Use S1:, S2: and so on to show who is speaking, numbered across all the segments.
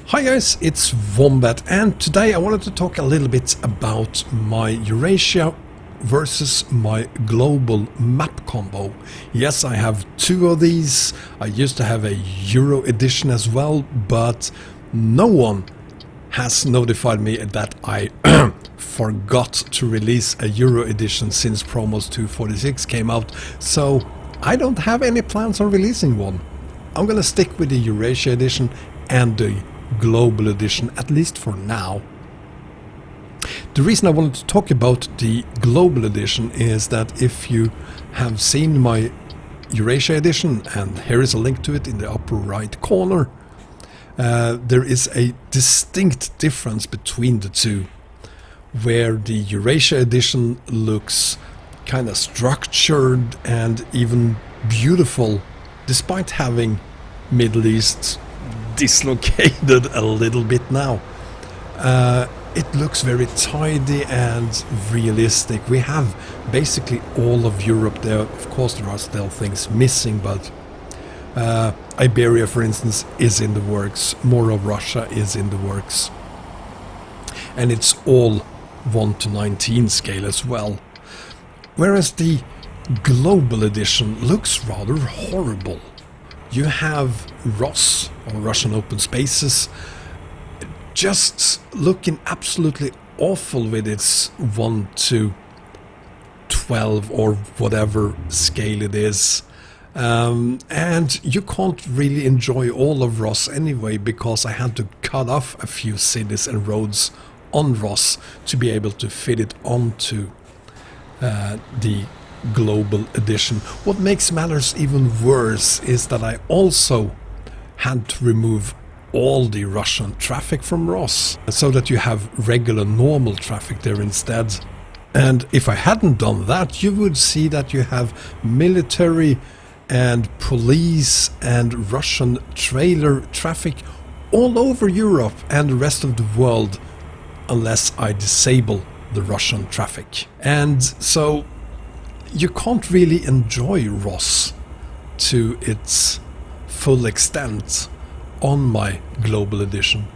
S1: Hi guys, it's Wombat, and today I wanted to talk a little bit about my Eurasia versus my global map combo. Yes, I have two of these. I used to have a Euro edition as well, but no one has notified me that I forgot to release a Euro edition since Promos 246 came out, so I don't have any plans on releasing one. I'm gonna stick with the Eurasia edition and the global edition, at least for now. The reason I wanted to talk about the global edition is that if you have seen my Eurasia edition, and here is a link to it in the upper right corner, there is a distinct difference between the two, where the Eurasia edition looks kind of structured and even beautiful, despite having Middle East dislocated a little bit now. It looks very tidy and realistic. We have basically all of Europe there. Of course there are still things missing, but Iberia, for instance, is in the works. More of Russia is in the works. And it's all 1:19 scale as well. Whereas the global edition looks rather horrible. You have Ross, or Russian Open Spaces, just looking absolutely awful with its 1:12 or whatever scale it is. And you can't really enjoy all of Ross anyway, because I had to cut off a few cities and roads on Ross to be able to fit it onto the global edition. What makes matters even worse is that I also had to remove all the Russian traffic from Ross, so that you have regular normal traffic there instead. And if I hadn't done that, you would see that you have military and police and Russian trailer traffic all over Europe and the rest of the world, unless I disable the Russian traffic. And so you can't really enjoy Ross to its full extent on my global edition.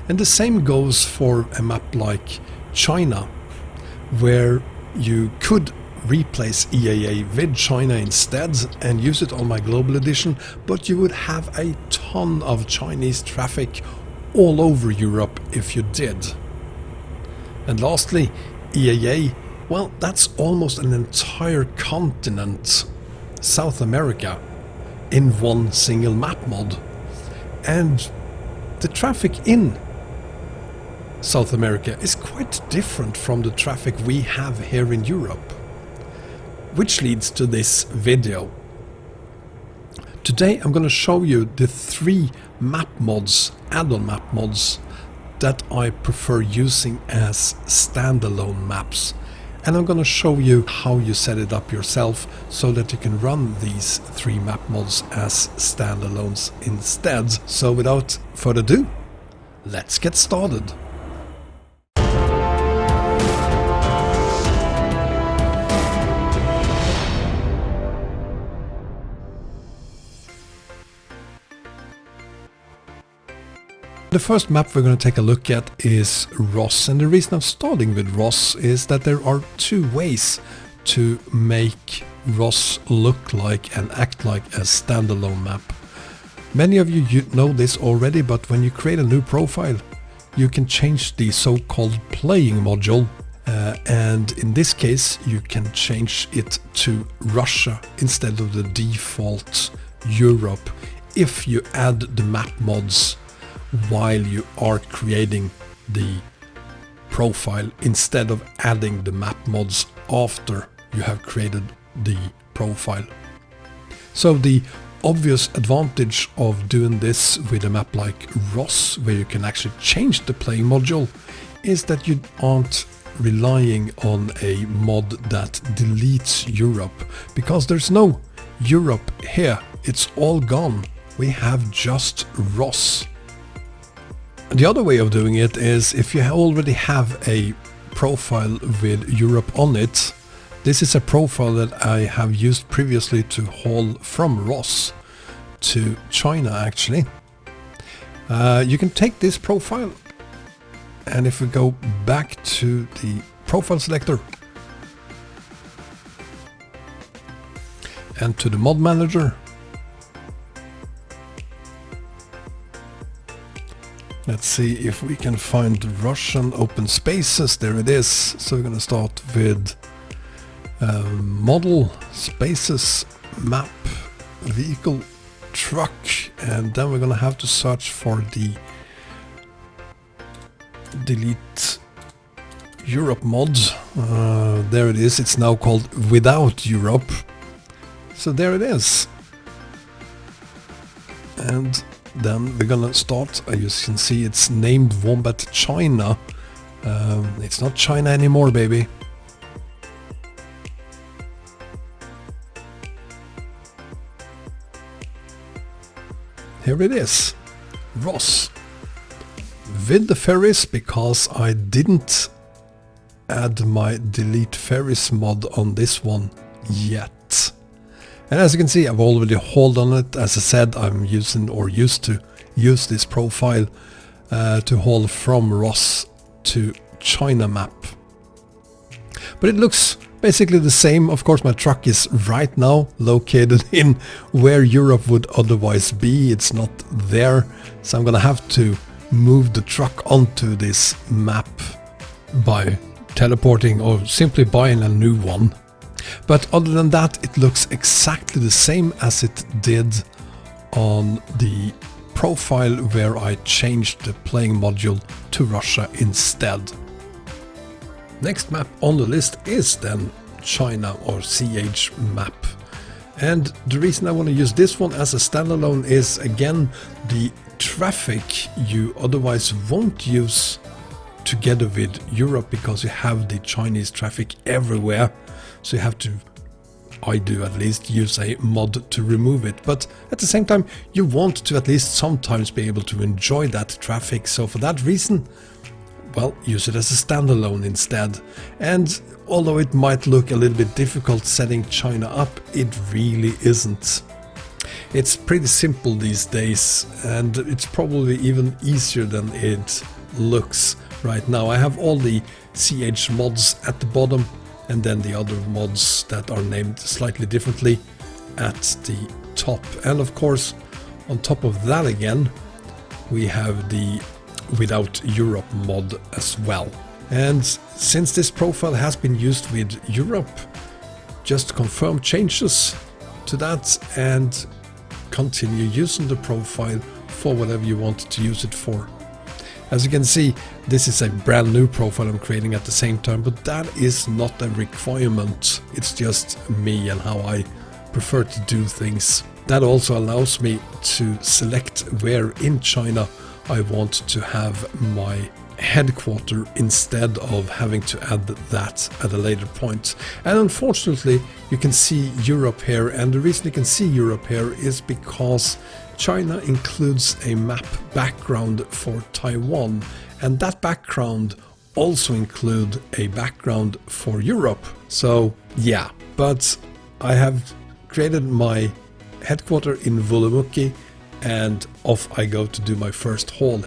S1: And the same goes for a map like China, where you could replace EAA with China instead and use it on my global edition, but you would have a ton of Chinese traffic all over Europe if you did. And lastly, EAA, well, that's almost an entire continent, South America, in one single map mod. And the traffic in South America is quite different from the traffic we have here in Europe. Which leads to this video. Today I'm going to show you the 3 map mods, add-on map mods, that I prefer using as standalone maps. And I'm going to show you how you set it up yourself so that you can run these 3 map mods as standalones instead. So without further ado, let's get started. The first map we're going to take a look at is Ross, and the reason I'm starting with Ross is that there are 2 ways to make Ross look like and act like a standalone map. Many of you know this already, but when you create a new profile, you can change the so-called playing module, and in this case you can change it to Russia instead of the default Europe if you add the map mods while you are creating the profile, instead of adding the map mods after you have created the profile. So the obvious advantage of doing this with a map like Ross, where you can actually change the playing module, is that you aren't relying on a mod that deletes Europe, because there's no Europe here, it's all gone. We have just Ross. The other way of doing it is if you already have a profile with Europe on it. This is a profile that I have used previously to haul from Ross to China actually. You can take this profile, and if we go back to the profile selector and to the mod manager, let's see if we can find Russian open spaces. There it is. So we're going to start with model, spaces, map, vehicle, truck, and then we're going to have to search for the delete Europe mod. There it is. It's now called without Europe. So there it is. And then we're gonna start. As you can see, it's named Wombat China. It's not China anymore, baby. Here it is, Ross. With the ferries, because I didn't add my delete ferries mod on this one yet. And as you can see, I've already hauled on it. As I said, I'm using or used to use this profile to haul from Ross to China map. But it looks basically the same. Of course, my truck is right now located in where Europe would otherwise be. It's not there. So I'm gonna have to move the truck onto this map by teleporting or simply buying a new one. But other than that, it looks exactly the same as it did on the profile where I changed the playing module to Russia instead. Next map on the list is then China or CH map. And the reason I want to use this one as a standalone is again the traffic you otherwise won't use together with Europe, because you have the Chinese traffic everywhere. So you have to, I do at least, use a mod to remove it. But at the same time, you want to at least sometimes be able to enjoy that traffic. So for that reason, well, use it as a standalone instead. And although it might look a little bit difficult setting China up, it really isn't. It's pretty simple these days, and it's probably even easier than it looks right now. I have all the CH mods at the bottom, and then the other mods that are named slightly differently at the top. And of course, on top of that again, we have the without Europe mod as well. And since this profile has been used with Europe, just confirm changes to that and continue using the profile for whatever you want to use it for. As you can see, this is a brand new profile I'm creating at the same time, but that is not a requirement. It's just me and how I prefer to do things. That also allows me to select where in China I want to have my headquarter instead of having to add that at a later point. And unfortunately, you can see Europe here, and the reason you can see Europe here is because China includes a map background for Taiwan, and that background also includes a background for Europe. So yeah, but I have created my headquarter in Vulumuki, and off I go to do my first haul.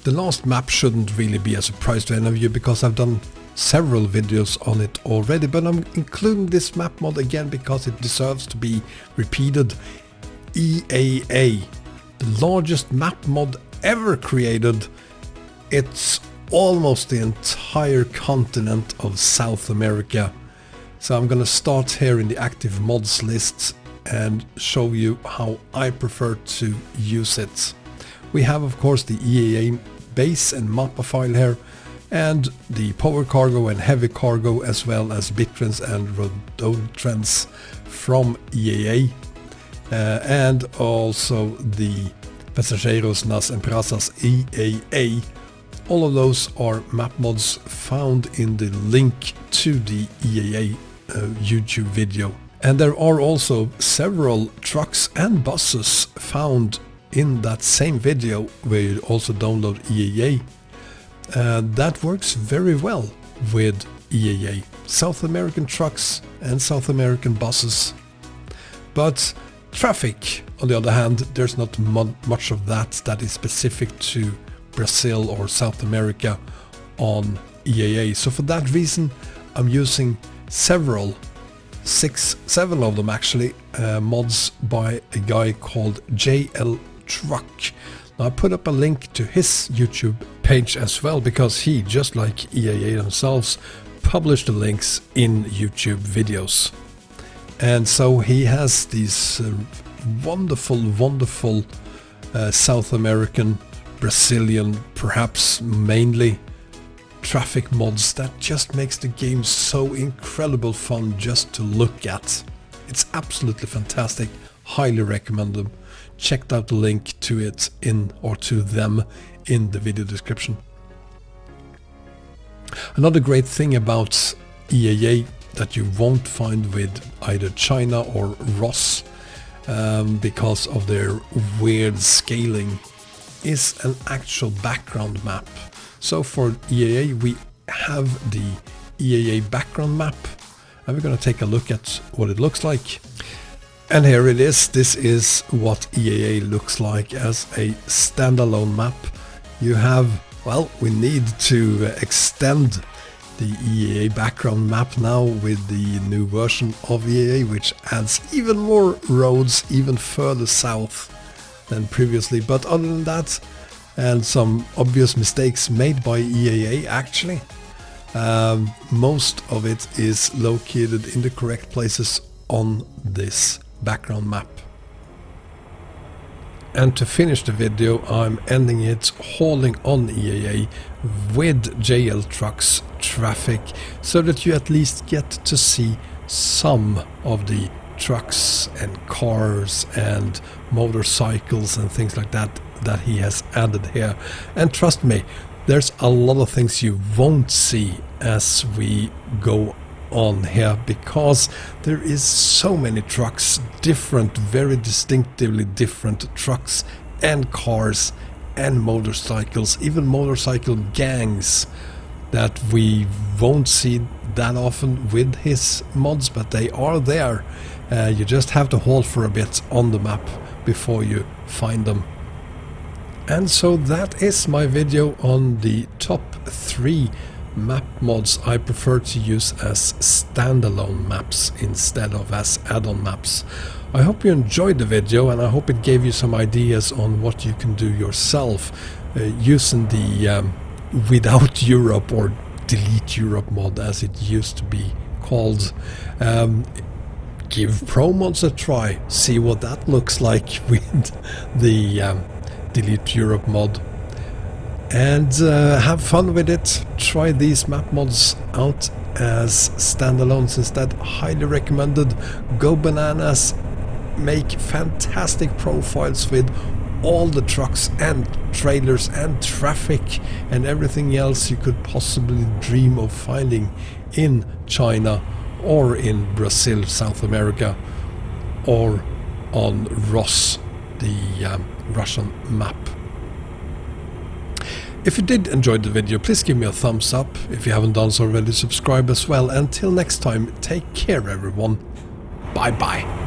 S1: The last map shouldn't really be a surprise to any of you, because I've done several videos on it already, but I'm including this map mod again because it deserves to be repeated. EAA, the largest map mod ever created. It's almost the entire continent of South America. So I'm gonna start here in the active mods list and show you how I prefer to use it. We have of course the EAA base and mappa file here, and the power cargo and heavy cargo, as well as bittrans and rhododendrons from EAA, and also the pasajeros, nas and prazas EAA. All of those are map mods found in the link to the EAA YouTube video. And there are also several trucks and buses found in that same video where you also download EAA. That works very well with EAA. South American trucks and South American buses. But traffic, On the other hand, there's not much of that is specific to Brazil or South America on EAA. So for that reason, I'm using seven of them actually, mods by a guy called JL Truck. Now I put up a link to his YouTube page as well, because he, just like EAA themselves, published the links in YouTube videos. And so he has these wonderful South American, Brazilian, perhaps mainly, traffic mods that just makes the game so incredible fun just to look at. It's absolutely fantastic. Highly recommend them. Check out the link to it to them in the video description. Another great thing about EAA that you won't find with either China or Ross, because of their weird scaling, is an actual background map. So for EAA we have the EAA background map, and we're going to take a look at what it looks like. And here it is. This is what EAA looks like as a standalone map. You have, well, we need to extend the EAA background map now with the new version of EAA, which adds even more roads even further south than previously. But other than that, and some obvious mistakes made by EAA actually, most of it is located in the correct places on this background map. And to finish the video, I'm ending it hauling on EAA with JL Trucks traffic, so that you at least get to see some of the trucks and cars and motorcycles and things like that he has added here. And trust me, there's a lot of things you won't see as we go on here, because there is so many trucks, different, very distinctively different trucks and cars and motorcycles, even motorcycle gangs, that we won't see that often with his mods, but they are there. You just have to hold for a bit on the map before you find them. And so that is my video on the top 3 map mods I prefer to use as standalone maps instead of as add-on maps. I hope you enjoyed the video, and I hope it gave you some ideas on what you can do yourself using the Without Europe or Delete Europe mod, as it used to be called. Give Pro mods a try, see what that looks like with the Delete Europe mod, and have fun with it. Try these map mods out as standalones instead. Highly recommended. Go bananas, make fantastic profiles with all the trucks and trailers and traffic and everything else you could possibly dream of finding in China or in Brazil, South America, or on Ross, the Russian map. If you did enjoy the video, please give me a thumbs up. If you haven't done so already, subscribe as well. Until next time, take care everyone. Bye bye.